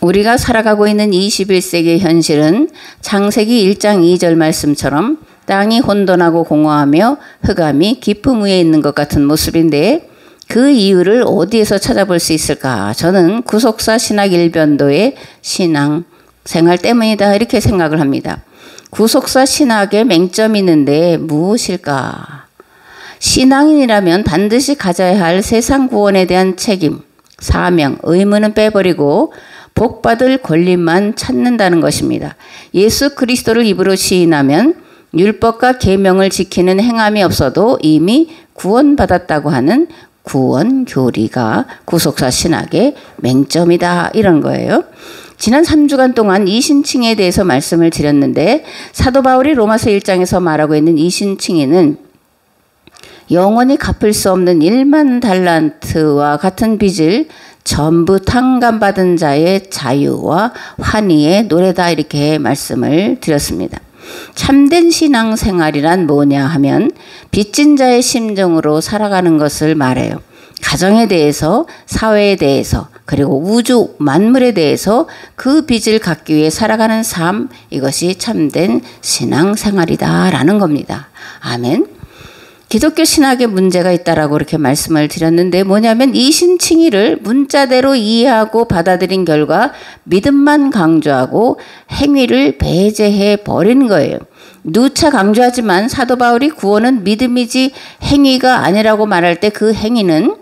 우리가 살아가고 있는 21세기의 현실은 창세기 1장 2절 말씀처럼 땅이 혼돈하고 공허하며 흑암이 깊음 위에 있는 것 같은 모습인데 그 이유를 어디에서 찾아볼 수 있을까? 저는 구속사 신학 일변도의 신앙 생활 때문이다 이렇게 생각을 합니다. 구속사 신학에 맹점이 있는데 무엇일까? 신앙인이라면 반드시 가져야 할 세상 구원에 대한 책임, 사명, 의무는 빼버리고 복받을 권리만 찾는다는 것입니다. 예수 그리스도를 입으로 시인하면 율법과 계명을 지키는 행함이 없어도 이미 구원받았다고 하는 구원 교리가 구속사 신학의 맹점이다 이런 거예요. 지난 3주간 동안 이신칭에 대해서 말씀을 드렸는데 사도 바울이 로마서 1장에서 말하고 있는 이신칭에는 영원히 갚을 수 없는 1만 달란트와 같은 빚을 전부 탕감받은 자의 자유와 환희의 노래다 이렇게 말씀을 드렸습니다. 참된 신앙생활이란 뭐냐 하면 빚진 자의 심정으로 살아가는 것을 말해요. 가정에 대해서, 사회에 대해서, 그리고 우주 만물에 대해서 그 빚을 갚기 위해 살아가는 삶, 이것이 참된 신앙생활이다라는 겁니다. 아멘. 기독교 신학에 문제가 있다라고 이렇게 말씀을 드렸는데 뭐냐면 이신칭의를 문자대로 이해하고 받아들인 결과 믿음만 강조하고 행위를 배제해 버린 거예요. 누차 강조하지만 사도 바울이 구원은 믿음이지 행위가 아니라고 말할 때 그 행위는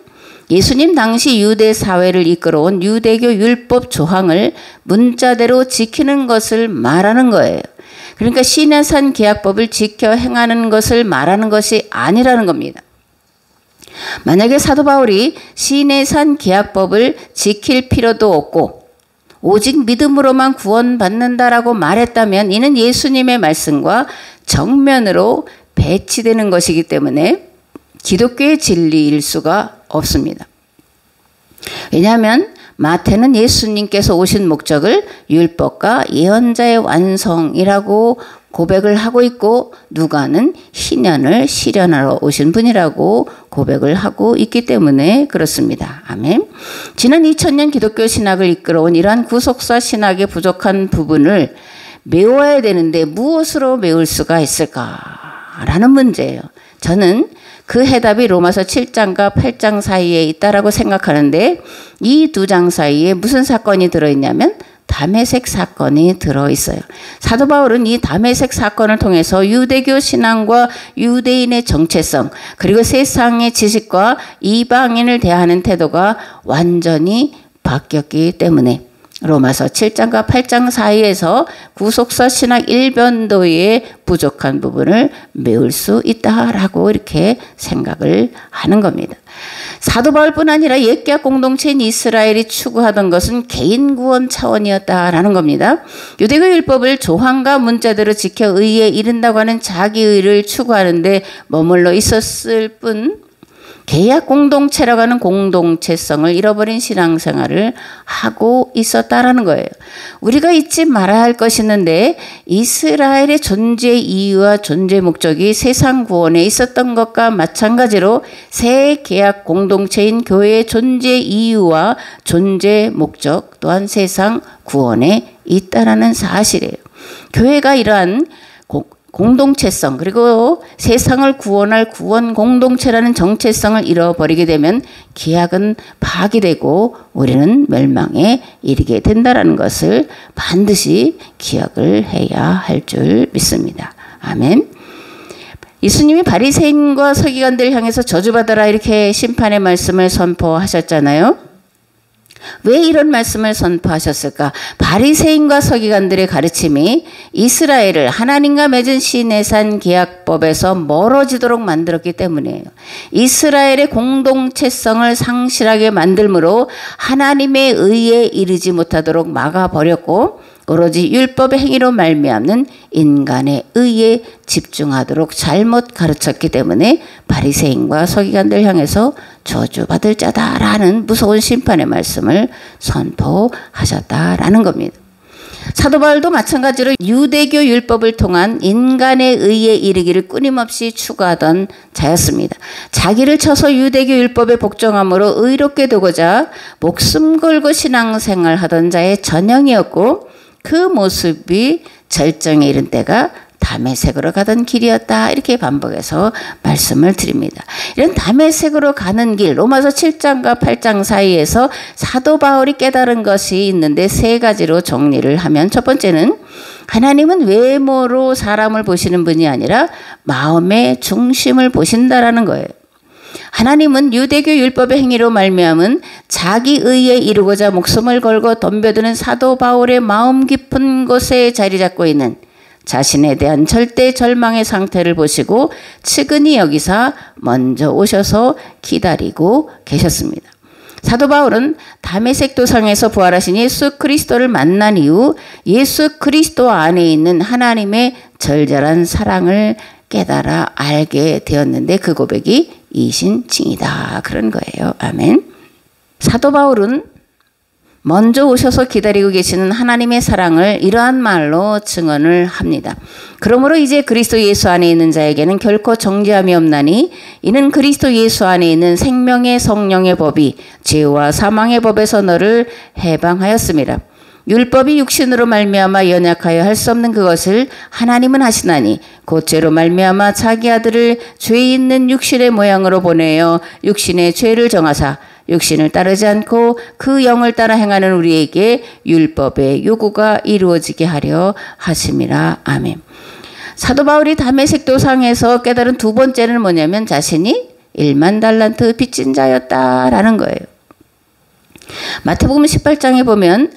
예수님 당시 유대 사회를 이끌어온 유대교 율법 조항을 문자대로 지키는 것을 말하는 거예요. 그러니까 시내산 계약법을 지켜 행하는 것을 말하는 것이 아니라는 겁니다. 만약에 사도 바울이 시내산 계약법을 지킬 필요도 없고 오직 믿음으로만 구원받는다라고 말했다면 이는 예수님의 말씀과 정면으로 배치되는 것이기 때문에 기독교의 진리일 수가 없습니다. 왜냐하면 마태는 예수님께서 오신 목적을 율법과 예언자의 완성이라고 고백을 하고 있고 누가는 희년을 실현하러 오신 분이라고 고백을 하고 있기 때문에 그렇습니다. 아멘. 지난 2000년 기독교 신학을 이끌어온 이러한 구속사 신학의 부족한 부분을 메워야 되는데 무엇으로 메울 수가 있을까라는 문제예요. 저는 그 해답이 로마서 7장과 8장 사이에 있다라고 생각하는데 이 두 장 사이에 무슨 사건이 들어있냐면 다메섹 사건이 들어있어요. 사도 바울은 이 다메섹 사건을 통해서 유대교 신앙과 유대인의 정체성 그리고 세상의 지식과 이방인을 대하는 태도가 완전히 바뀌었기 때문에 로마서 7장과 8장 사이에서 구속사 신학 일변도의 부족한 부분을 메울 수 있다라고 이렇게 생각을 하는 겁니다. 사도 바울뿐 아니라 옛계약 공동체인 이스라엘이 추구하던 것은 개인 구원 차원이었다라는 겁니다. 유대교 율법을 조항과 문자대로 지켜 의에 이른다고 하는 자기의를 추구하는데 머물러 있었을 뿐 계약 공동체라고 하는 공동체성을 잃어버린 신앙생활을 하고 있었다라는 거예요. 우리가 잊지 말아야 할 것이 있는데 이스라엘의 존재 이유와 존재 목적이 세상 구원에 있었던 것과 마찬가지로 새 계약 공동체인 교회의 존재 이유와 존재 목적 또한 세상 구원에 있다라는 사실이에요. 교회가 이러한 공동체성 그리고 세상을 구원할 구원 공동체라는 정체성을 잃어버리게 되면 계약은 파기되고 우리는 멸망에 이르게 된다는 것을 반드시 기억을 해야 할 줄 믿습니다. 아멘. 예수님이 바리새인과 서기관들을 향해서 저주받아라 이렇게 심판의 말씀을 선포하셨잖아요. 왜 이런 말씀을 선포하셨을까? 바리새인과 서기관들의 가르침이 이스라엘을 하나님과 맺은 시내산 계약법에서 멀어지도록 만들었기 때문이에요. 이스라엘의 공동체성을 상실하게 만들므로 하나님의 의에 이르지 못하도록 막아버렸고 오로지 율법의 행위로 말미암는 인간의 의에 집중하도록 잘못 가르쳤기 때문에 바리새인과 서기관들 향해서 저주받을 자다라는 무서운 심판의 말씀을 선포하셨다라는 겁니다. 사도 바울도 마찬가지로 유대교 율법을 통한 인간의 의에 이르기를 끊임없이 추구하던 자였습니다. 자기를 쳐서 유대교 율법에 복종함으로 의롭게 되고자 목숨 걸고 신앙생활 하던 자의 전형이었고, 그 모습이 절정에 이른 때가 다메섹으로 가던 길이었다. 이렇게 반복해서 말씀을 드립니다. 이런 다메섹으로 가는 길, 로마서 7장과 8장 사이에서 사도 바울이 깨달은 것이 있는데 세 가지로 정리를 하면, 첫 번째는 하나님은 외모로 사람을 보시는 분이 아니라 마음의 중심을 보신다라는 거예요. 하나님은 유대교 율법의 행위로 말미암은 자기 의에 이루고자 목숨을 걸고 덤벼드는 사도 바울의 마음 깊은 곳에 자리 잡고 있는 자신에 대한 절대 절망의 상태를 보시고 측은히 여기사 먼저 오셔서 기다리고 계셨습니다. 사도 바울은 다메섹 도상에서 부활하신 예수 그리스도를 만난 이후 예수 그리스도 안에 있는 하나님의 절절한 사랑을 깨달아 알게 되었는데, 그 고백이 이신칭이다. 그런 거예요. 아멘. 사도 바울은 먼저 오셔서 기다리고 계시는 하나님의 사랑을 이러한 말로 증언을 합니다. 그러므로 이제 그리스도 예수 안에 있는 자에게는 결코 정죄함이 없나니, 이는 그리스도 예수 안에 있는 생명의 성령의 법이 죄와 사망의 법에서 너를 해방하였습니다. 율법이 육신으로 말미암아 연약하여 할 수 없는 그것을 하나님은 하시나니, 곧 죄로 말미암아 자기 아들을 죄 있는 육신의 모양으로 보내어 육신의 죄를 정하사 육신을 따르지 않고 그 영을 따라 행하는 우리에게 율법의 요구가 이루어지게 하려 하심이라. 아멘. 사도 바울이 다메섹 도상에서 깨달은 두 번째는 뭐냐면, 자신이 1만 달란트 빚진 자였다라는 거예요. 마태복음 18장에 보면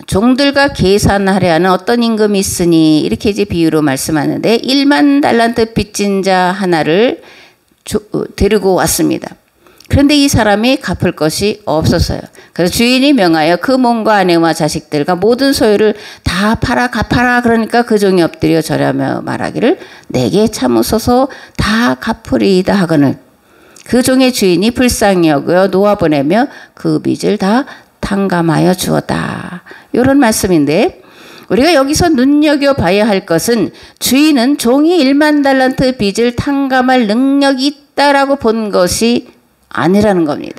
종들과 계산하려 하는 어떤 임금이 있으니, 이렇게 이제 비유로 말씀하는데, 1만 달란트 빚진 자 하나를 데리고 왔습니다. 그런데 이 사람이 갚을 것이 없었어요. 그래서 주인이 명하여 그 몸과 아내와 자식들과 모든 소유를 다 팔아 갚아라. 그러니까 그 종이 엎드려 절하며 말하기를, 내게 참으소서 다 갚으리이다 하거늘 그 종의 주인이 불쌍히 여겨 놓아보내며 그 빚을 다 탕감하여 주었다. 이런 말씀인데, 우리가 여기서 눈여겨봐야 할 것은 주인은 종이 1만 달란트 빚을 탕감할 능력이 있다라고 본 것이 아니라는 겁니다.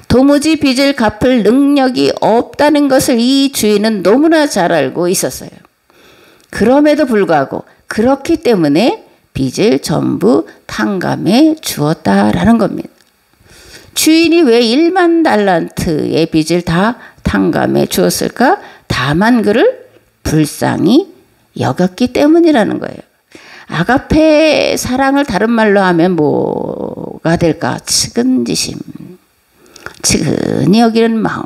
도무지 빚을 갚을 능력이 없다는 것을 이 주인은 너무나 잘 알고 있었어요. 그럼에도 불구하고 그렇기 때문에 빚을 전부 탕감해 주었다라는 겁니다. 주인이 왜 1만 달란트의 빚을 다 탕감해 주었을까? 다만 그를 불쌍히 여겼기 때문이라는 거예요. 아가페 사랑을 다른 말로 하면 뭐가 될까? 측은지심, 측은히 여기는 마음,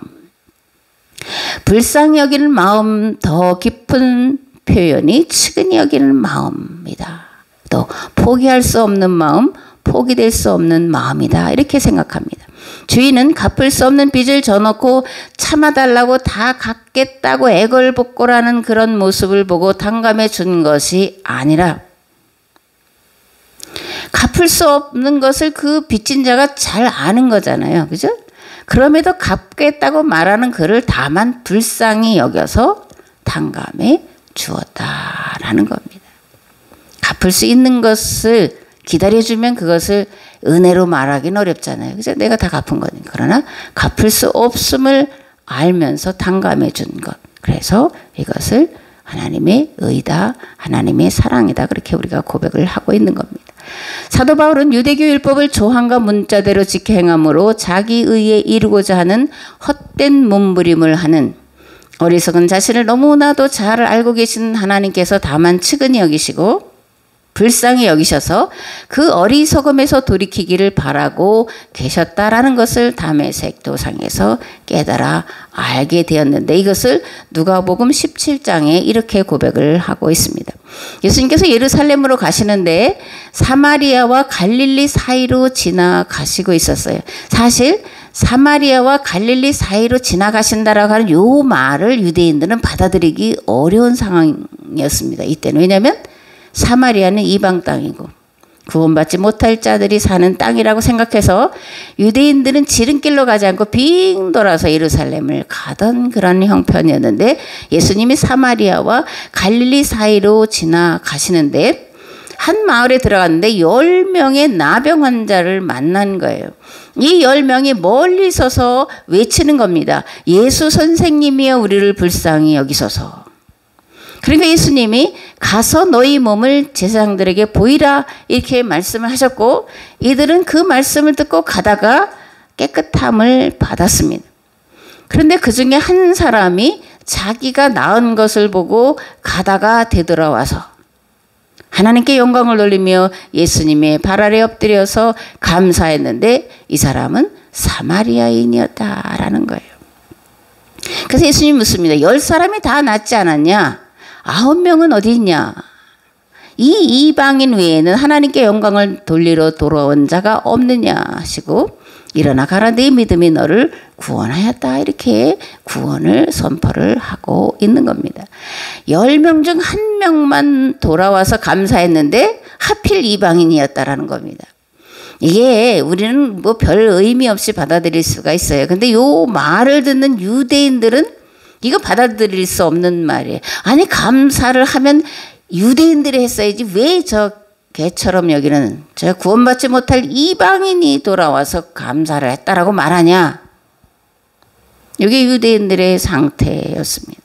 불쌍히 여기는 마음, 더 깊은 표현이 측은히 여기는 마음이다. 또 포기할 수 없는 마음, 포기될 수 없는 마음이다. 이렇게 생각합니다. 주인은 갚을 수 없는 빚을 져놓고 참아달라고 다 갚겠다고 애걸복걸하는 그런 모습을 보고 탕감해 준 것이 아니라, 갚을 수 없는 것을 그 빚진 자가 잘 아는 거잖아요. 그죠? 그럼에도 갚겠다고 말하는 그를 다만 불쌍히 여겨서 탕감해 주었다라는 겁니다. 갚을 수 있는 것을 기다려주면 그것을 은혜로 말하기는 어렵잖아요. 그죠? 내가 다 갚은 거니까. 그러나 갚을 수 없음을 알면서 탕감해 준 것. 그래서 이것을 하나님의 의다, 하나님의 사랑이다. 그렇게 우리가 고백을 하고 있는 겁니다. 사도 바울은 유대교 율법을 조항과 문자대로 지켜 행함으로 자기 의에 이루고자 하는 헛된 몸부림을 하는 어리석은 자신을 너무나도 잘 알고 계신 하나님께서 다만 측은히 여기시고 불쌍히 여기셔서 그 어리석음에서 돌이키기를 바라고 계셨다라는 것을 다메섹 도상에서 깨달아 알게 되었는데, 이것을 누가복음 17장에 이렇게 고백을 하고 있습니다. 예수님께서 예루살렘으로 가시는데 사마리아와 갈릴리 사이로 지나가시고 있었어요. 사실 사마리아와 갈릴리 사이로 지나가신다라고 하는 요 말을 유대인들은 받아들이기 어려운 상황이었습니다. 이때는. 왜냐하면 사마리아는 이방 땅이고 구원받지 못할 자들이 사는 땅이라고 생각해서 유대인들은 지름길로 가지 않고 빙 돌아서 예루살렘을 가던 그런 형편이었는데 예수님이 사마리아와 갈릴리 사이로 지나가시는데 한 마을에 들어갔는데 10명의 나병 환자를 만난 거예요. 이 10명이 멀리 서서 외치는 겁니다. 예수 선생님이여 우리를 불쌍히 여기소서. 그러니까 예수님이 가서 너희 몸을 제사장들에게 보이라 이렇게 말씀을 하셨고 이들은 그 말씀을 듣고 가다가 깨끗함을 받았습니다. 그런데 그 중에 한 사람이 자기가 나은 것을 보고 가다가 되돌아와서 하나님께 영광을 돌리며 예수님의 발 아래 엎드려서 감사했는데 이 사람은 사마리아인이었다라는 거예요. 그래서 예수님이 묻습니다. 10사람이 다 낫지 않았냐? 9명은 어디 있냐? 이 이방인 외에는 하나님께 영광을 돌리러 돌아온 자가 없느냐 하시고 일어나 가라 네 믿음이 너를 구원하였다 이렇게 구원을 선포를 하고 있는 겁니다. 10명 중 1명만 돌아와서 감사했는데 하필 이방인이었다라는 겁니다. 이게 우리는 뭐 별 의미 없이 받아들일 수가 있어요. 근데 요 말을 듣는 유대인들은 이거 받아들일 수 없는 말이에요. 아니 감사를 하면 유대인들이 했어야지 왜 저 개처럼 여기는 저 구원받지 못할 이방인이 돌아와서 감사를 했다라고 말하냐. 이게 유대인들의 상태였습니다.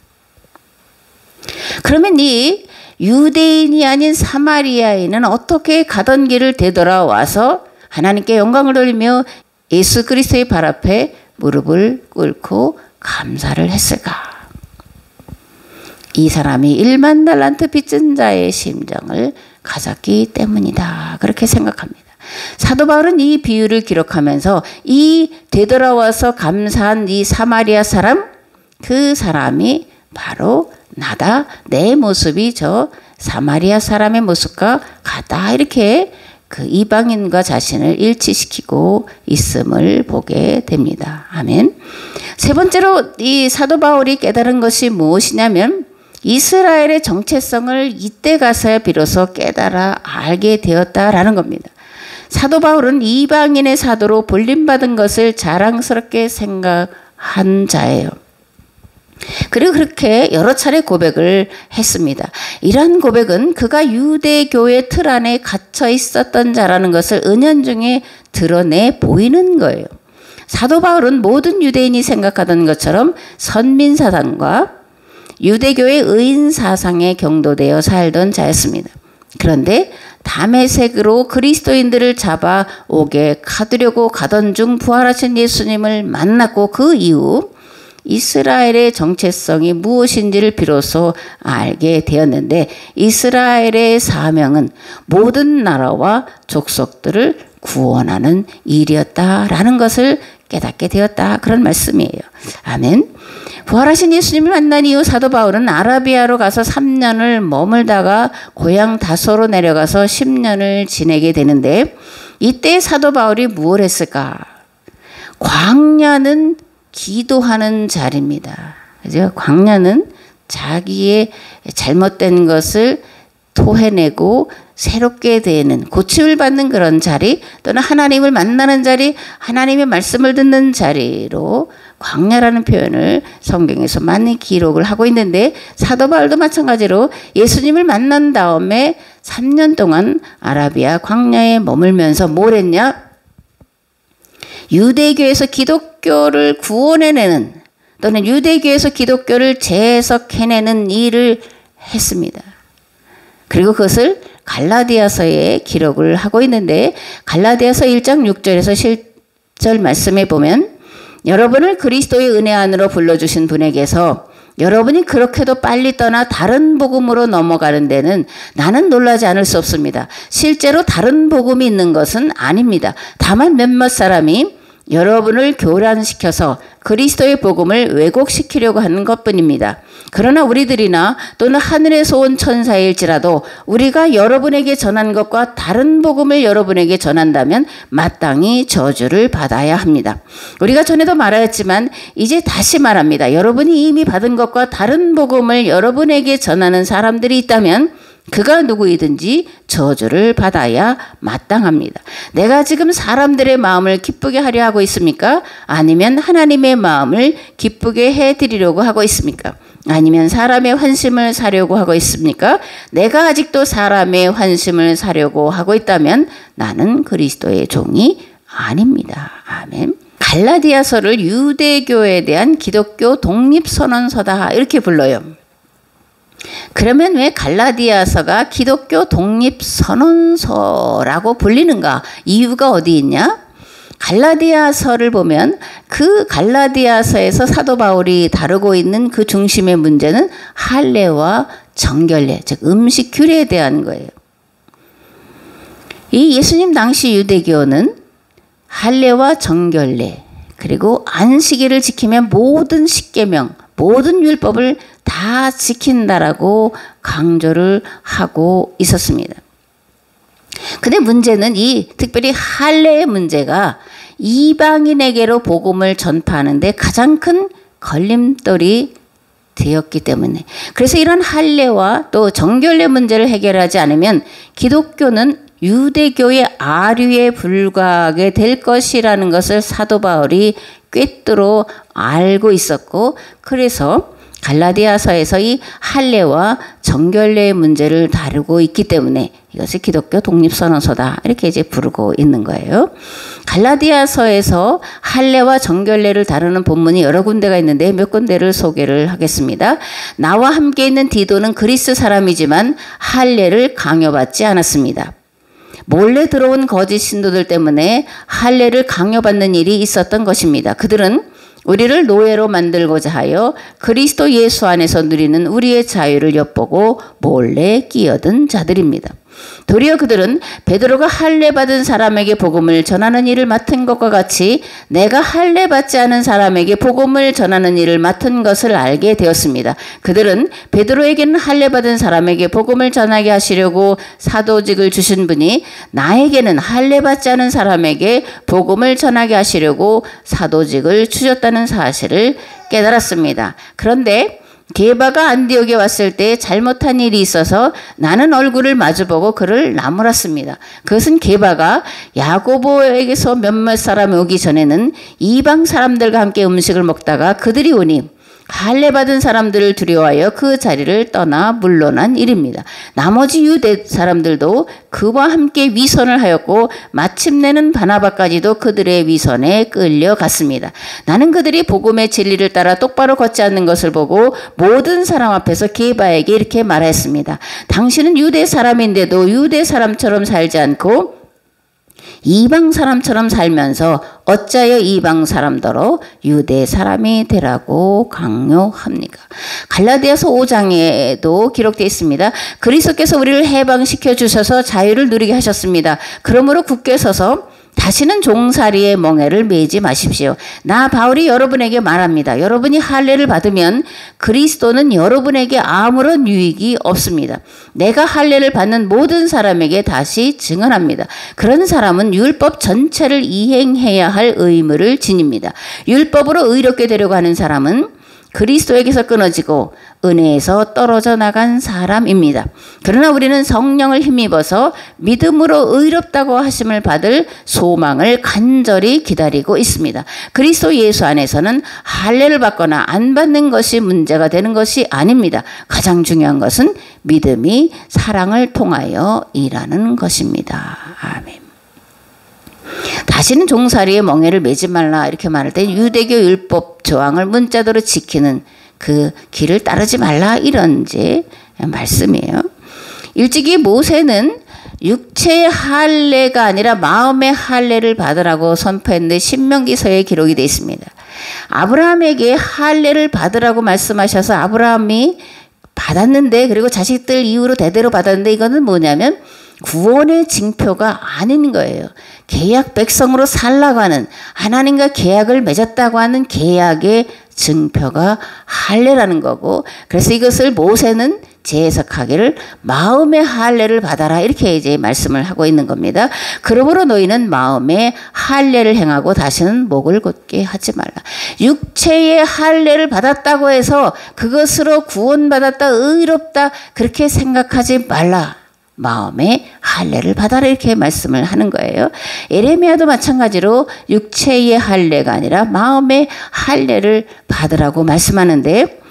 그러면 이 유대인이 아닌 사마리아인은 어떻게 가던 길을 되돌아와서 하나님께 영광을 돌리며 예수 그리스도의 발 앞에 무릎을 꿇고 감사를 했을까? 이 사람이 1만 달란트 빚진 자의 심정을 가졌기 때문이다. 그렇게 생각합니다. 사도 바울은 이 비유를 기록하면서 이 되돌아와서 감사한 이 사마리아 사람, 그 사람이 바로 나다. 내 모습이 저 사마리아 사람의 모습과 같다. 이렇게 그 이방인과 자신을 일치시키고 있음을 보게 됩니다. 아멘. 세 번째로 이 사도 바울이 깨달은 것이 무엇이냐면 이스라엘의 정체성을 이때 가서야 비로소 깨달아 알게 되었다라는 겁니다. 사도 바울은 이방인의 사도로 불림받은 것을 자랑스럽게 생각한 자예요. 그리고 그렇게 여러 차례 고백을 했습니다. 이러한 고백은 그가 유대교의 틀 안에 갇혀 있었던 자라는 것을 은연중에 드러내 보이는 거예요. 사도 바울은 모든 유대인이 생각하던 것처럼 선민사상과 유대교의 의인사상에 경도되어 살던 자였습니다. 그런데 다메섹으로 그리스도인들을 잡아오게 가두려고 가던 중 부활하신 예수님을 만났고 그 이후 이스라엘의 정체성이 무엇인지를 비로소 알게 되었는데 이스라엘의 사명은 모든 나라와 족속들을 구원하는 일이었다라는 것을 깨닫게 되었다. 그런 말씀이에요. 아멘. 부활하신 예수님을 만난 이후 사도 바울은 아라비아로 가서 3년을 머물다가 고향 다소로 내려가서 10년을 지내게 되는데 이때 사도 바울이 무엇을 했을까? 광야는 기도하는 자리입니다. 그죠? 광야는 자기의 잘못된 것을 토해내고 새롭게 되는 고침을 받는 그런 자리 또는 하나님을 만나는 자리 하나님의 말씀을 듣는 자리로 광야라는 표현을 성경에서 많이 기록을 하고 있는데 사도 바울도 마찬가지로 예수님을 만난 다음에 3년 동안 아라비아 광야에 머물면서 뭘 했냐? 유대교에서 기독교를 구원해내는 또는 유대교에서 기독교를 재해석해내는 일을 했습니다. 그리고 그것을 갈라디아서에 기록을 하고 있는데 갈라디아서 1장 6절에서 7절 말씀에 보면 여러분을 그리스도의 은혜 안으로 불러주신 분에게서 여러분이 그렇게도 빨리 떠나 다른 복음으로 넘어가는 데는 나는 놀라지 않을 수 없습니다. 실제로 다른 복음이 있는 것은 아닙니다. 다만 몇몇 사람이 여러분을 교란시켜서 그리스도의 복음을 왜곡시키려고 하는 것뿐입니다. 그러나 우리들이나 또는 하늘에서 온 천사일지라도 우리가 여러분에게 전한 것과 다른 복음을 여러분에게 전한다면 마땅히 저주를 받아야 합니다. 우리가 전에도 말하였지만 이제 다시 말합니다. 여러분이 이미 받은 것과 다른 복음을 여러분에게 전하는 사람들이 있다면 그가 누구이든지 저주를 받아야 마땅합니다. 내가 지금 사람들의 마음을 기쁘게 하려 하고 있습니까? 아니면 하나님의 마음을 기쁘게 해드리려고 하고 있습니까? 아니면 사람의 환심을 사려고 하고 있습니까? 내가 아직도 사람의 환심을 사려고 하고 있다면 나는 그리스도의 종이 아닙니다. 아멘. 갈라디아서를 유대교에 대한 기독교 독립선언서다 이렇게 불러요. 그러면 왜 갈라디아서가 기독교 독립선언서라고 불리는가? 이유가 어디 있냐? 갈라디아서를 보면 그 갈라디아서에서 사도 바울이 다루고 있는 그 중심의 문제는 할례와 정결례, 즉 음식 규례에 대한 거예요. 이 예수님 당시 유대교는 할례와 정결례 그리고 안식일을 지키면 모든 십계명, 모든 율법을 다 지킨다라고 강조를 하고 있었습니다. 근데 문제는 특별히 할례의 문제가 이방인에게로 복음을 전파하는데 가장 큰 걸림돌이 되었기 때문에, 그래서 이런 할례와 또 정결례 문제를 해결하지 않으면 기독교는 유대교의 아류에 불과하게 될 것이라는 것을 사도 바울이 꿰뚫어 알고 있었고, 그래서 갈라디아서에서 이 할례와 정결례의 문제를 다루고 있기 때문에 이것을 기독교 독립선언서다 이렇게 이제 부르고 있는 거예요. 갈라디아서에서 할례와 정결례를 다루는 본문이 여러 군데가 있는데 몇 군데를 소개를 하겠습니다. 나와 함께 있는 디도는 그리스 사람이지만 할례를 강요받지 않았습니다. 몰래 들어온 거짓 신도들 때문에 할례를 강요받는 일이 있었던 것입니다. 그들은 우리를 노예로 만들고자 하여 그리스도 예수 안에서 누리는 우리의 자유를 엿보고 몰래 끼어든 자들입니다. 도리어 그들은 베드로가 할례 받은 사람에게 복음을 전하는 일을 맡은 것과 같이 내가 할례 받지 않은 사람에게 복음을 전하는 일을 맡은 것을 알게 되었습니다. 그들은 베드로에게는 할례 받은 사람에게 복음을 전하게 하시려고 사도직을 주신 분이 나에게는 할례 받지 않은 사람에게 복음을 전하게 하시려고 사도직을 주셨다는 사실을 깨달았습니다. 그런데 게바가 안디옥에 왔을 때 잘못한 일이 있어서 나는 얼굴을 마주보고 그를 나무랐습니다. 그것은 게바가 야고보에게서 몇몇 사람이 오기 전에는 이방 사람들과 함께 음식을 먹다가 그들이 오니 할례 받은 사람들을 두려워하여 그 자리를 떠나 물러난 일입니다. 나머지 유대 사람들도 그와 함께 위선을 하였고 마침내는 바나바까지도 그들의 위선에 끌려갔습니다. 나는 그들이 복음의 진리를 따라 똑바로 걷지 않는 것을 보고 모든 사람 앞에서 게바에게 이렇게 말했습니다. 당신은 유대 사람인데도 유대 사람처럼 살지 않고 이방 사람처럼 살면서 어찌하여 이방 사람더러 유대 사람이 되라고 강요합니까? 갈라디아서 5장에도 기록되어 있습니다. 그리스도께서 우리를 해방시켜 주셔서 자유를 누리게 하셨습니다. 그러므로 굳게 서서 다시는 종살이의 멍에를 매지 마십시오. 나 바울이 여러분에게 말합니다. 여러분이 할례를 받으면 그리스도는 여러분에게 아무런 유익이 없습니다. 내가 할례를 받는 모든 사람에게 다시 증언합니다. 그런 사람은 율법 전체를 이행해야 할 의무를 지닙니다. 율법으로 의롭게 되려고 하는 사람은 그리스도에게서 끊어지고 은혜에서 떨어져 나간 사람입니다. 그러나 우리는 성령을 힘입어서 믿음으로 의롭다고 하심을 받을 소망을 간절히 기다리고 있습니다. 그리스도 예수 안에서는 할례를 받거나 안 받는 것이 문제가 되는 것이 아닙니다. 가장 중요한 것은 믿음이 사랑을 통하여 일하는 것입니다. 아멘. 다시는 종살이의 멍에를 매지 말라 이렇게 말할 때 유대교 율법 조항을 문자대로 지키는 그 길을 따르지 말라 이런 이제 말씀이에요. 일찍이 모세는 육체의 할례가 아니라 마음의 할례를 받으라고 선포했는데 신명기서에 기록이 되어 있습니다. 아브라함에게 할례를 받으라고 말씀하셔서 아브라함이 받았는데, 그리고 자식들 이후로 대대로 받았는데, 이거는 뭐냐면 구원의 징표가 아닌 거예요. 계약 백성으로 살라고 하는, 하나님과 계약을 맺었다고 하는 계약의 증표가 할례라는 거고, 그래서 이것을 모세는 재해석하기를 마음의 할례를 받아라 이렇게 이제 말씀을 하고 있는 겁니다. 그러므로 너희는 마음의 할례를 행하고 다시는 목을 곧게 하지 말라. 육체의 할례를 받았다고 해서 그것으로 구원받았다, 의롭다 그렇게 생각하지 말라. 마음의 할례를 받아라 이렇게 말씀을 하는 거예요. 예레미야도 마찬가지로 육체의 할례가 아니라 마음의 할례를 받으라고 말씀하는데,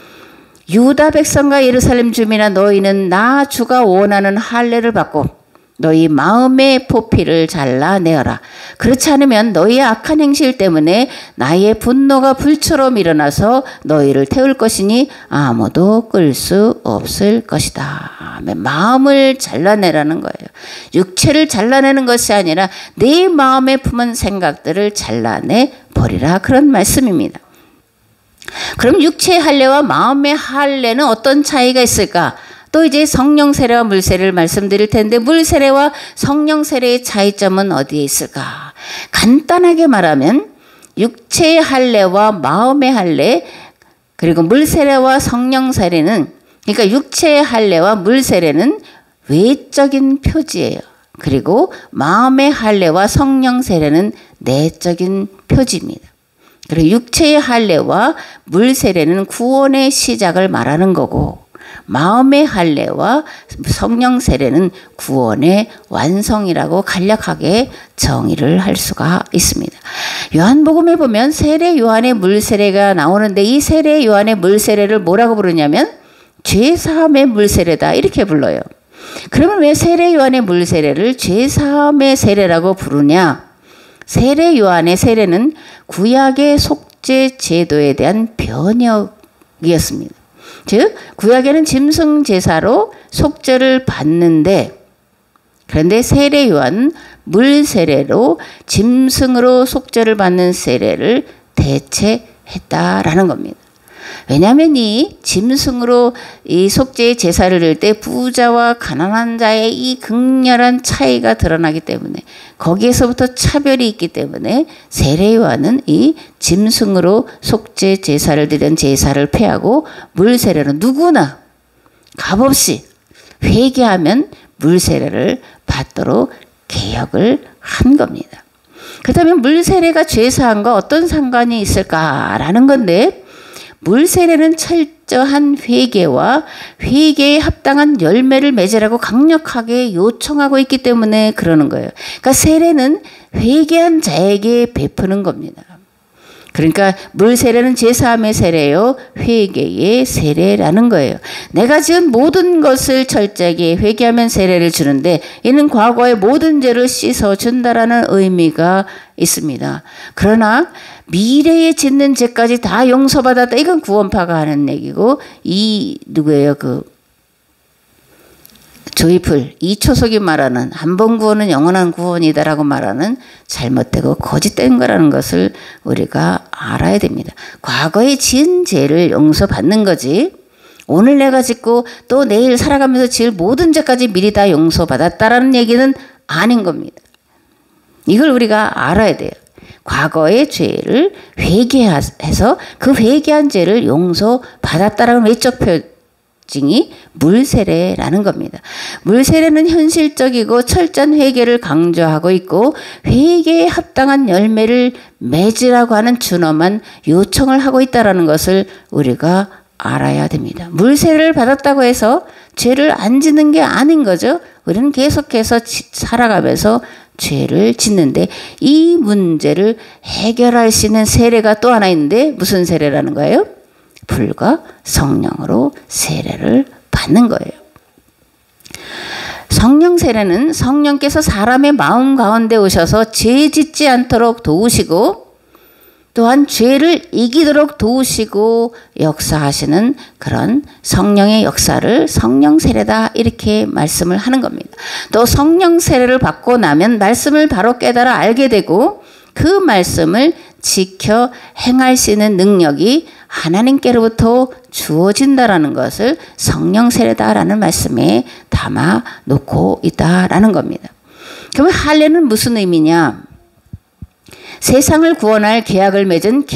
유다 백성과 예루살렘 주민아 너희는 나 주가 원하는 할례를 받고 너희 마음의 포피를 잘라내어라. 그렇지 않으면 너희의 악한 행실 때문에 나의 분노가 불처럼 일어나서 너희를 태울 것이니 아무도 끌 수 없을 것이다. 마음을 잘라내라는 거예요. 육체를 잘라내는 것이 아니라 내 마음에 품은 생각들을 잘라내 버리라. 그런 말씀입니다. 그럼 육체의 할례와 마음의 할례는 어떤 차이가 있을까? 또 이제 성령 세례와 물 세례를 말씀드릴 텐데, 물 세례와 성령 세례의 차이점은 어디에 있을까? 간단하게 말하면 육체의 할례와 마음의 할례, 그리고 물 세례와 성령 세례는, 그러니까 육체의 할례와 물 세례는 외적인 표지예요. 그리고 마음의 할례와 성령 세례는 내적인 표지입니다. 그리고 육체의 할례와 물 세례는 구원의 시작을 말하는 거고, 마음의 할례와 성령 세례는 구원의 완성이라고 간략하게 정의를 할 수가 있습니다. 요한복음에 보면 세례 요한의 물 세례가 나오는데, 이 세례 요한의 물 세례를 뭐라고 부르냐면 죄사함의 물 세례다 이렇게 불러요. 그러면 왜 세례 요한의 물 세례를 죄사함의 세례라고 부르냐? 세례 요한의 세례는 구약의 속죄 제도에 대한 변혁이었습니다. 즉 구약에는 짐승 제사로 속죄를 받는데, 그런데 세례 요한은 물 세례로 짐승으로 속죄를 받는 세례를 대체했다라는 겁니다. 왜냐하면 이 짐승으로 이 속죄의 제사를 드릴 때 부자와 가난한 자의 이 극렬한 차이가 드러나기 때문에, 거기에서부터 차별이 있기 때문에 세례 요한은 이 짐승으로 속죄 제사를 드린 제사를 폐하고 물 세례로 누구나 값없이 회개하면 물 세례를 받도록 개혁을 한 겁니다. 그렇다면 물 세례가 죄사함과 어떤 상관이 있을까라는 건데, 물 세례는 철저한 회개와 회개에 합당한 열매를 맺으라고 강력하게 요청하고 있기 때문에 그러는 거예요. 그러니까 세례는 회개한 자에게 베푸는 겁니다. 그러니까 물 세례는 제사함의 세례요, 회개의 세례라는 거예요. 내가 지은 모든 것을 철저하게 회개하면 세례를 주는데, 이는 과거의 모든 죄를 씻어준다라는 의미가 있습니다. 그러나 미래에 짓는 죄까지 다 용서받았다, 이건 구원파가 하는 얘기고, 이 누구예요? 조이풀 이초석이 말하는 한 번 구원은 영원한 구원이다라고 말하는 잘못되고 거짓된 거라는 것을 우리가 알아야 됩니다. 과거에 지은 죄를 용서받는 거지, 오늘 내가 짓고 또 내일 살아가면서 지을 모든 죄까지 미리 다 용서받았다라는 얘기는 아닌 겁니다. 이걸 우리가 알아야 돼요. 과거의 죄를 회개해서 그 회개한 죄를 용서받았다라는 외적 표징이 물세례라는 겁니다. 물세례는 현실적이고 철저한 회개를 강조하고 있고, 회개에 합당한 열매를 맺으라고 하는 준엄한 요청을 하고 있다는 것을 우리가 알아야 됩니다. 물세례를 받았다고 해서 죄를 안 짓는 게 아닌 거죠. 우리는 계속해서 살아가면서 죄를 짓는데, 이 문제를 해결할 수 있는 세례가 또 하나 있는데, 무슨 세례라는 거예요? 불과 성령으로 세례를 받는 거예요. 성령 세례는 성령께서 사람의 마음 가운데 오셔서 죄 짓지 않도록 도우시고, 또한 죄를 이기도록 도우시고 역사하시는 그런 성령의 역사를 성령 세례다 이렇게 말씀을 하는 겁니다. 또 성령 세례를 받고 나면 말씀을 바로 깨달아 알게 되고, 그 말씀을 지켜 행할 수 있는 능력이 하나님께로부터 주어진다라는 것을 성령 세례다라는 말씀에 담아 놓고 있다라는 겁니다. 그럼 할례는 무슨 의미냐? 세상을 구원할 계약을 맺은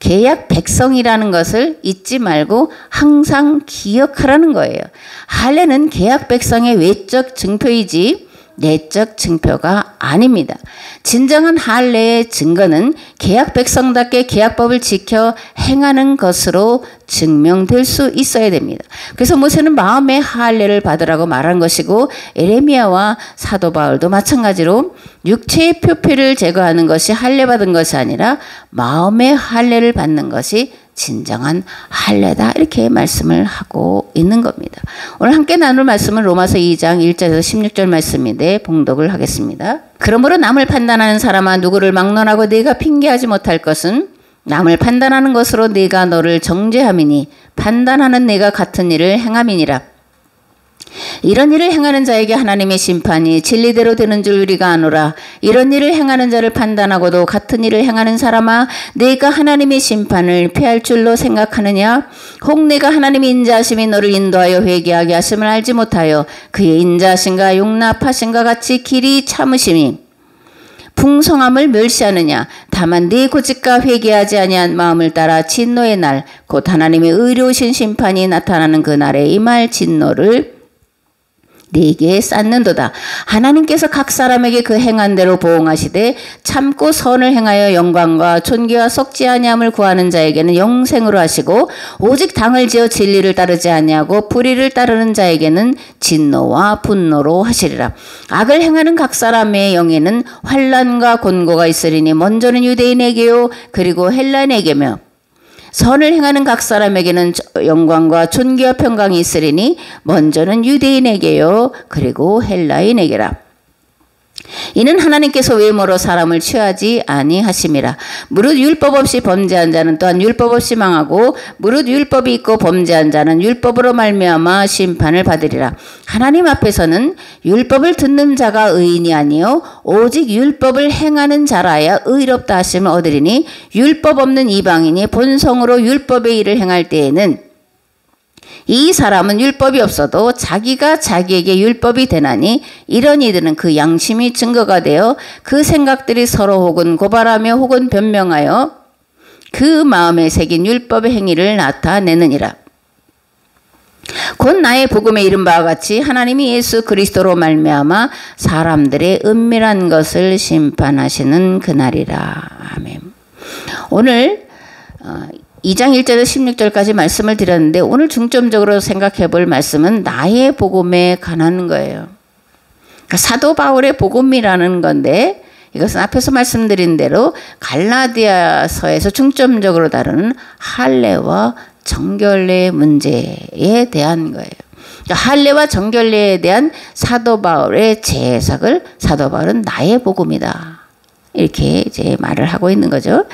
계약 백성이라는 것을 잊지 말고 항상 기억하라는 거예요. 할례는 계약 백성의 외적 증표이지 내적 증표가 아닙니다. 진정한 할례의 증거는 계약 백성답게 계약법을 지켜 행하는 것으로 증명될 수 있어야 됩니다. 그래서 모세는 마음의 할례를 받으라고 말한 것이고 에레미야와 사도 바울도 마찬가지로 육체의 표피를 제거하는 것이 할례 받은 것이 아니라 마음의 할례를 받는 것이 진정한 할례다 이렇게 말씀을 하고 있는 겁니다. 오늘 함께 나눌 말씀은 로마서 2장 1절에서 16절 말씀인데 봉독을 하겠습니다. 그러므로 남을 판단하는 사람아 누구를 막론하고 네가 핑계하지 못할 것은 남을 판단하는 것으로 네가 너를 정죄함이니 판단하는 네가 같은 일을 행함이니라. 이런 일을 행하는 자에게 하나님의 심판이 진리대로 되는 줄 우리가 아노라. 이런 일을 행하는 자를 판단하고도 같은 일을 행하는 사람아 내가 하나님의 심판을 피할 줄로 생각하느냐. 혹 내가 하나님의 인자하심이 너를 인도하여 회개하게 하심을 알지 못하여 그의 인자하심과 용납하심과 같이 길이 참으심이 풍성함을 멸시하느냐. 다만 네 고집과 회개하지 아니한 마음을 따라 진노의 날 곧 하나님의 의로우신 심판이 나타나는 그 날에 임할 진노를 네게 쌓는도다. 하나님께서 각 사람에게 그 행한 대로 보응하시되 참고 선을 행하여 영광과 존귀와 속지 아니함을 구하는 자에게는 영생으로 하시고 오직 당을 지어 진리를 따르지 아니하고 불의를 따르는 자에게는 진노와 분노로 하시리라. 악을 행하는 각 사람의 영에는 환난과 곤고가 있으리니 먼저는 유대인에게요 그리고 헬라인에게며 선을 행하는 각 사람에게는 영광과 존귀와 평강이 있으리니 먼저는 유대인에게요 그리고 헬라인에게라. 이는 하나님께서 외모로 사람을 취하지 아니하심이라. 무릇 율법 없이 범죄한 자는 또한 율법 없이 망하고 무릇 율법이 있고 범죄한 자는 율법으로 말미암아 심판을 받으리라. 하나님 앞에서는 율법을 듣는 자가 의인이 아니요 오직 율법을 행하는 자라야 의롭다 하심을 얻으리니 율법 없는 이방인이 본성으로 율법의 일을 행할 때에는 이 사람은 율법이 없어도 자기가 자기에게 율법이 되나니 이런 이들은 그 양심이 증거가 되어 그 생각들이 서로 혹은 고발하며 혹은 변명하여 그 마음에 새긴 율법의 행위를 나타내느니라. 곧 나의 복음에 이른 바와 같이 하나님이 예수 그리스도로 말미암아 사람들의 은밀한 것을 심판하시는 그날이라. 아멘. 오늘 2장 1절에서 16절까지 말씀을 드렸는데 오늘 중점적으로 생각해 볼 말씀은 나의 복음에 관한 거예요. 그러니까 사도 바울의 복음이라는 건데 이것은 앞에서 말씀드린 대로 갈라디아서에서 중점적으로 다루는 할례와 정결례 문제에 대한 거예요. 그러니까 할례와 정결례에 대한 사도 바울의 재해석을 사도 바울은 나의 복음이다. 이렇게 이제 말을 하고 있는 거죠.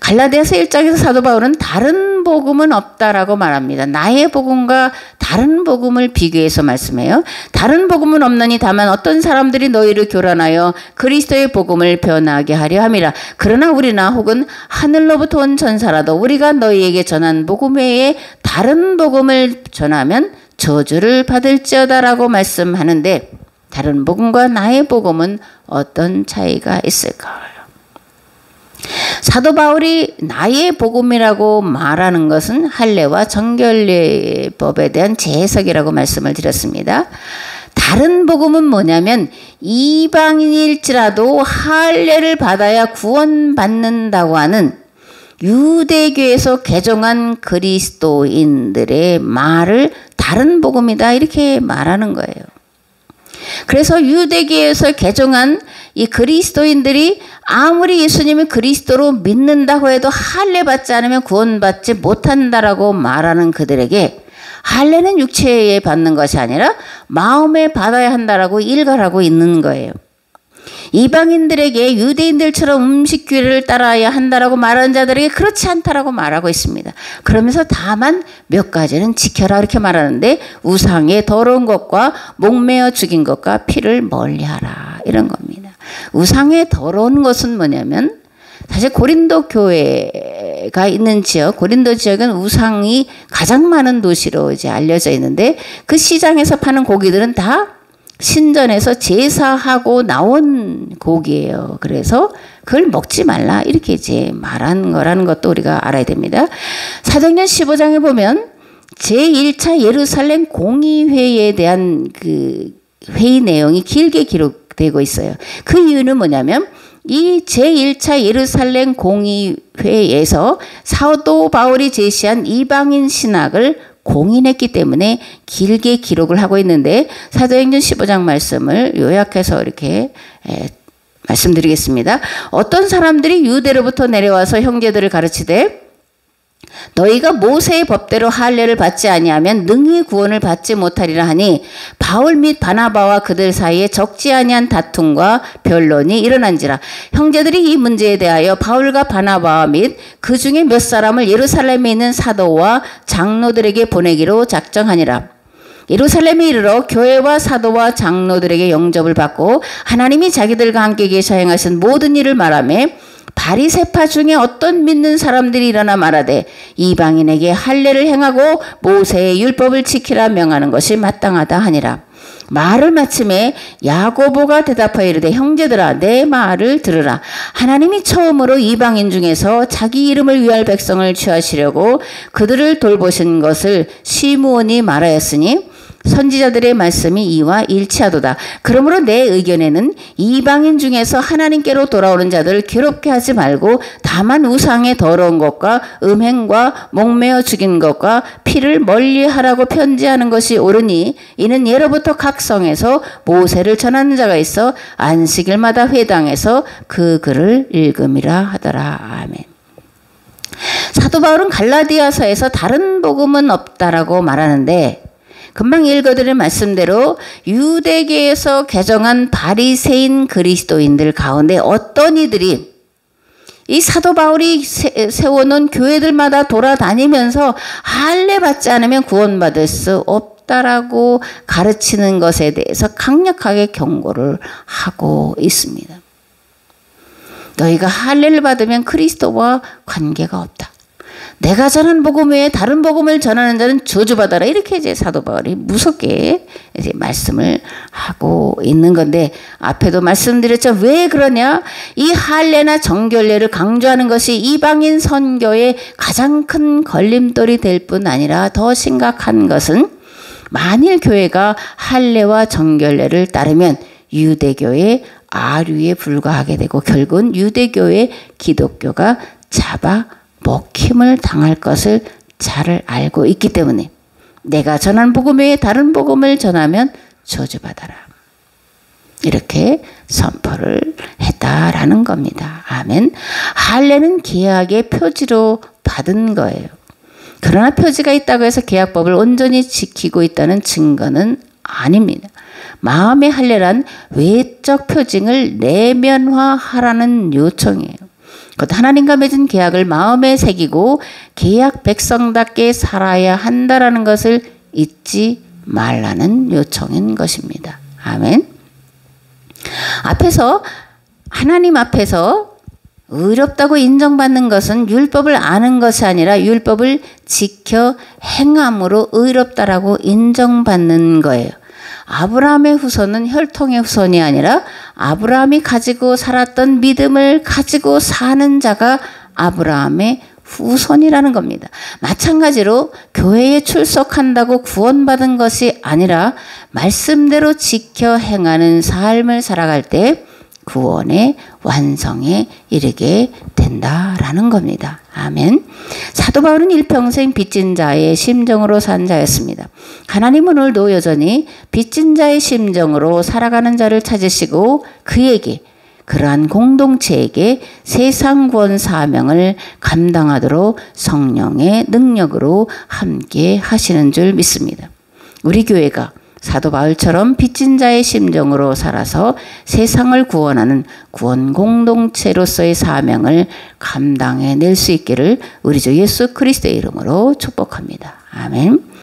갈라디아서 1장에서 사도 바울은 다른 복음은 없다라고 말합니다. 나의 복음과 다른 복음을 비교해서 말씀해요. 다른 복음은 없나니 다만 어떤 사람들이 너희를 교란하여 그리스도의 복음을 변하게 하려 함이라. 그러나 우리나 혹은 하늘로부터 온 전사라도 우리가 너희에게 전한 복음 외에 다른 복음을 전하면 저주를 받을지어다라고 말씀하는데 다른 복음과 나의 복음은 어떤 차이가 있을까요? 사도 바울이 나의 복음이라고 말하는 것은 할례와 정결례법에 대한 재해석이라고 말씀을 드렸습니다. 다른 복음은 뭐냐면 이방인일지라도 할례를 받아야 구원받는다고 하는 유대교에서 개종한 그리스도인들의 말을 다른 복음이다 이렇게 말하는 거예요. 그래서 유대교에서 개종한 이 그리스도인들이 아무리 예수님을 그리스도로 믿는다고 해도 할례 받지 않으면 구원받지 못한다라고 말하는 그들에게 할례는 육체에 받는 것이 아니라 마음에 받아야 한다라고 일갈하고 있는 거예요. 이방인들에게 유대인들처럼 음식 규례를 따라야 한다라고 말하는 자들에게 그렇지 않다라고 말하고 있습니다. 그러면서 다만 몇 가지는 지켜라 이렇게 말하는데 우상의 더러운 것과 목매어 죽인 것과 피를 멀리하라 이런 겁니다. 우상의 더러운 것은 뭐냐면 사실 고린도 교회가 있는 지역, 고린도 지역은 우상이 가장 많은 도시로 이제 알려져 있는데 그 시장에서 파는 고기들은 다 신전에서 제사하고 나온 고기예요. 그래서 그걸 먹지 말라 이렇게 이제 말한 거라는 것도 우리가 알아야 됩니다. 사도행전 15장에 보면 제1차 예루살렘 공의회에 대한 그 회의 내용이 길게 기록되고 있어요. 그 이유는 뭐냐면 이 제1차 예루살렘 공의회에서 사도 바울이 제시한 이방인 신학을 공인했기 때문에 길게 기록을 하고 있는데 사도행전 15장 말씀을 요약해서 이렇게 말씀드리겠습니다. 어떤 사람들이 유대로부터 내려와서 형제들을 가르치되 너희가 모세의 법대로 할례를 받지 아니하면 능히 구원을 받지 못하리라 하니 바울 및 바나바와 그들 사이에 적지 아니한 다툼과 변론이 일어난지라. 형제들이 이 문제에 대하여 바울과 바나바 및 그 중에 몇 사람을 예루살렘에 있는 사도와 장로들에게 보내기로 작정하니라. 예루살렘에 이르러 교회와 사도와 장로들에게 영접을 받고 하나님이 자기들과 함께 계셔 행하신 모든 일을 말하며 바리새파 중에 어떤 믿는 사람들이 일어나 말하되 이방인에게 할례를 행하고 모세의 율법을 지키라 명하는 것이 마땅하다 하니라. 말을 마침에 야고보가 대답하여 이르되 형제들아 내 말을 들으라. 하나님이 처음으로 이방인 중에서 자기 이름을 위할 백성을 취하시려고 그들을 돌보신 것을 시므온이 말하였으니 선지자들의 말씀이 이와 일치하도다. 그러므로 내 의견에는 이방인 중에서 하나님께로 돌아오는 자들을 괴롭게 하지 말고 다만 우상의 더러운 것과 음행과 목매어 죽인 것과 피를 멀리하라고 편지하는 것이 옳으니 이는 예로부터 각 성에서 모세를 전하는 자가 있어 안식일마다 회당에서 그 글을 읽음이라 하더라. 아멘. 사도 바울은 갈라디아서에서 다른 복음은 없다라고 말하는데 금방 읽어드린 말씀대로 유대계에서 개정한 바리새인 그리스도인들 가운데 어떤 이들이 이 사도 바울이 세워놓은 교회들마다 돌아다니면서 할례 받지 않으면 구원받을 수 없다라고 가르치는 것에 대해서 강력하게 경고를 하고 있습니다. 너희가 할례를 받으면 그리스도와 관계가 없다. 내가 전한 복음 외에 다른 복음을 전하는 자는 저주받아라. 이렇게 이제 사도 바울이 무섭게 이제 말씀을 하고 있는 건데 앞에도 말씀드렸죠. 왜 그러냐? 이 할례나 정결례를 강조하는 것이 이방인 선교의 가장 큰 걸림돌이 될 뿐 아니라 더 심각한 것은 만일 교회가 할례와 정결례를 따르면 유대교의 아류에 불과하게 되고 결국은 유대교의 기독교가 잡아 먹힘을 당할 것을 잘 알고 있기 때문에 내가 전한 복음 외에 다른 복음을 전하면 저주받아라. 이렇게 선포를 했다라는 겁니다. 아멘. 할례는 계약의 표지로 받은 거예요. 그러나 표지가 있다고 해서 계약법을 온전히 지키고 있다는 증거는 아닙니다. 마음의 할례란 외적 표징을 내면화하라는 요청이에요. 곧 하나님과 맺은 계약을 마음에 새기고 계약 백성답게 살아야 한다라는 것을 잊지 말라는 요청인 것입니다. 아멘. 앞에서 하나님 앞에서 의롭다고 인정받는 것은 율법을 아는 것이 아니라 율법을 지켜 행함으로 의롭다라고 인정받는 거예요. 아브라함의 후손은 혈통의 후손이 아니라 아브라함이 가지고 살았던 믿음을 가지고 사는 자가 아브라함의 후손이라는 겁니다. 마찬가지로 교회에 출석한다고 구원받은 것이 아니라 말씀대로 지켜 행하는 삶을 살아갈 때 구원의 완성에 이르게 된다라는 겁니다. 아멘. 사도 바울은 일평생 빚진 자의 심정으로 산 자였습니다. 하나님은 오늘도 여전히 빚진 자의 심정으로 살아가는 자를 찾으시고 그에게 그러한 공동체에게 세상 구원 사명을 감당하도록 성령의 능력으로 함께 하시는 줄 믿습니다. 우리 교회가 사도 바울처럼 빚진 자의 심정으로 살아서 세상을 구원하는 구원 공동체로서의 사명을 감당해낼 수 있기를 우리 주 예수 그리스도의 이름으로 축복합니다. 아멘.